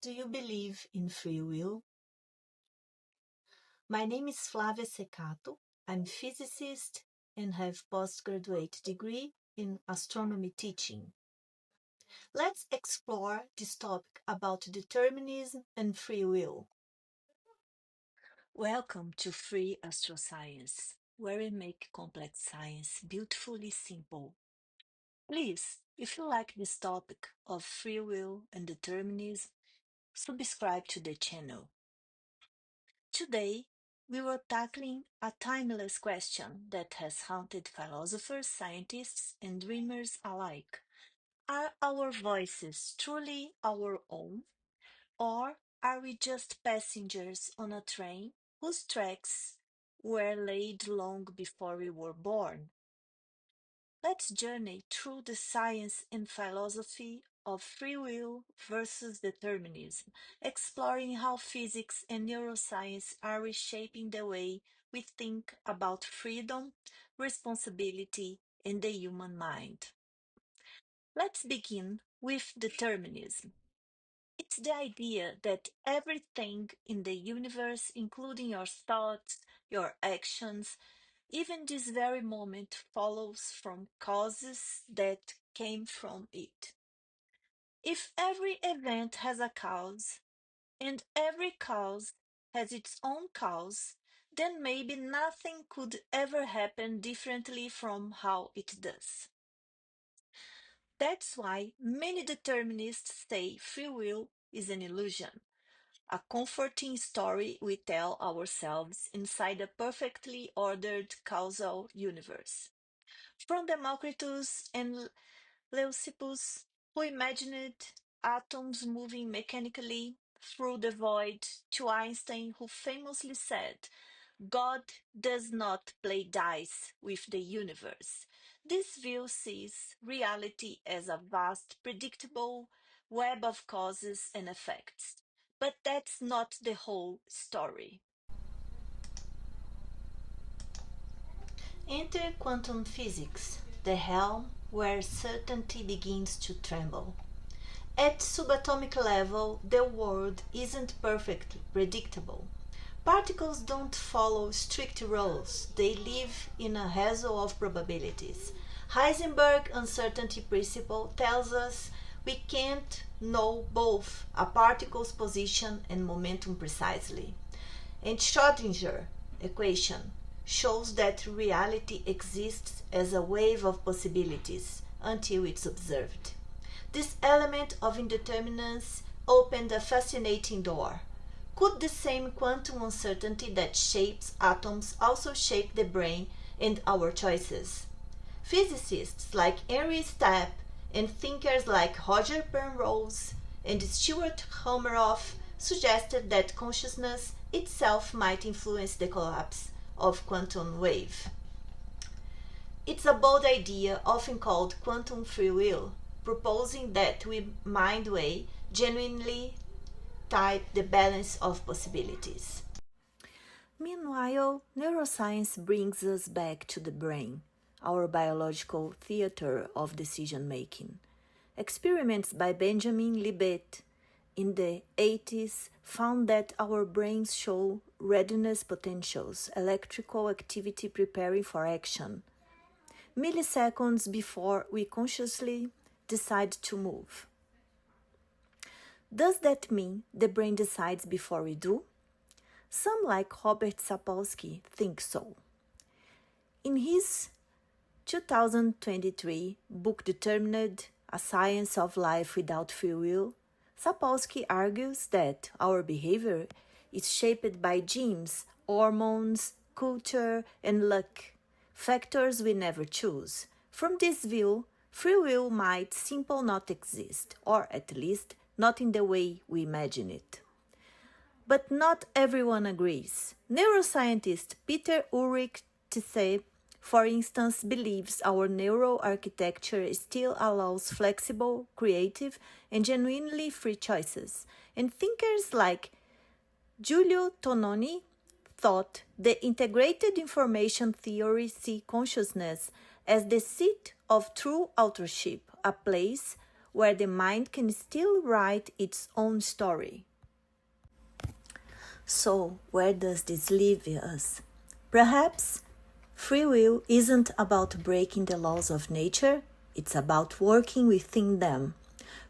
Do you believe in free will? My name is Flávia Secato. I'm a physicist and have postgraduate degree in astronomy teaching. Let's explore this topic about determinism and free will. Welcome to FreeAstroScience, where we make complex science beautifully simple. Please, if you like this topic of free will and determinism, subscribe to the channel. Today, we were tackling a timeless question that has haunted philosophers, scientists, and dreamers alike. Are our voices truly our own? Or are we just passengers on a train whose tracks were laid long before we were born? Let's journey through the science and philosophy of free will versus determinism, exploring how physics and neuroscience are reshaping the way we think about freedom, responsibility, and the human mind. Let's begin with determinism. It's the idea that everything in the universe, including your thoughts, your actions, even this very moment, follows from causes that came from it. If every event has a cause, and every cause has its own cause, then maybe nothing could ever happen differently from how it does. That's why many determinists say free will is an illusion, a comforting story we tell ourselves inside a perfectly ordered causal universe. From Democritus and Leucippus, who imagined atoms moving mechanically through the void, to Einstein, who famously said, God does not play dice with the universe. This view sees reality as a vast, predictable web of causes and effects. But that's not the whole story. Enter quantum physics, the realm where certainty begins to tremble. At subatomic level, the world isn't perfectly predictable. Particles don't follow strict rules, they live in a hazel of probabilities. Heisenberg's uncertainty principle tells us we can't know both a particle's position and momentum precisely. And Schrödinger equation shows that reality exists as a wave of possibilities until it's observed. This element of indeterminacy opened a fascinating door. Could the same quantum uncertainty that shapes atoms also shape the brain and our choices? Physicists like Henry Stapp and thinkers like Roger Penrose and Stuart Hameroff suggested that consciousness itself might influence the collapse of quantum wave. It's a bold idea, often called quantum free will, proposing that we mind way genuinely tide the balance of possibilities. Meanwhile, neuroscience brings us back to the brain, our biological theater of decision making. Experiments by Benjamin Libet in the 80s found that our brains show readiness potentials, electrical activity preparing for action, milliseconds before we consciously decide to move. Does that mean the brain decides before we do? Some, like Robert Sapolsky, think so. In his 2023 book Determined, A Science of Life Without Free Will, Sapolsky argues that our behavior is shaped by genes, hormones, culture, and luck, factors we never choose. From this view, free will might simply not exist, or at least not in the way we imagine it. But not everyone agrees. Neuroscientist Peter Ulrich Tse, for instance, believes our neural architecture still allows flexible, creative, and genuinely free choices. And thinkers like Giulio Tononi thought the integrated information theory see consciousness as the seat of true authorship, a place where the mind can still write its own story. So, where does this leave us? Perhaps free will isn't about breaking the laws of nature, it's about working within them.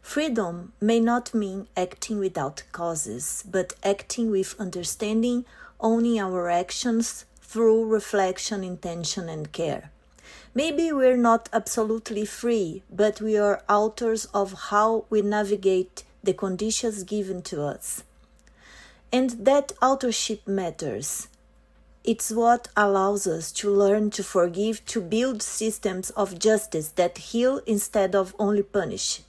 Freedom may not mean acting without causes, but acting with understanding, owning our actions through reflection, intention, and care. Maybe we're not absolutely free, but we are authors of how we navigate the conditions given to us. And that authorship matters. It's what allows us to learn to forgive, to build systems of justice that heal instead of only punish.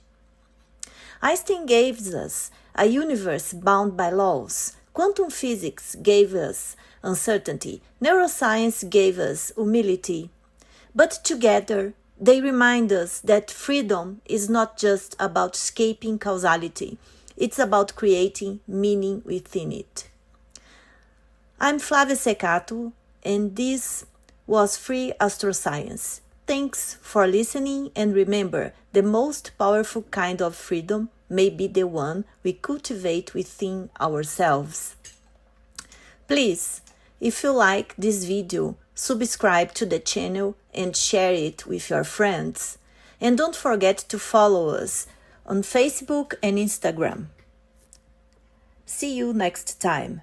Einstein gave us a universe bound by laws. Quantum physics gave us uncertainty. Neuroscience gave us humility. But together, they remind us that freedom is not just about escaping causality. It's about creating meaning within it. I'm Flávia Secato, and this was FreeAstroScience. Thanks for listening, and remember, the most powerful kind of freedom may be the one we cultivate within ourselves. Please, if you like this video, subscribe to the channel and share it with your friends. And don't forget to follow us on Facebook and Instagram. See you next time.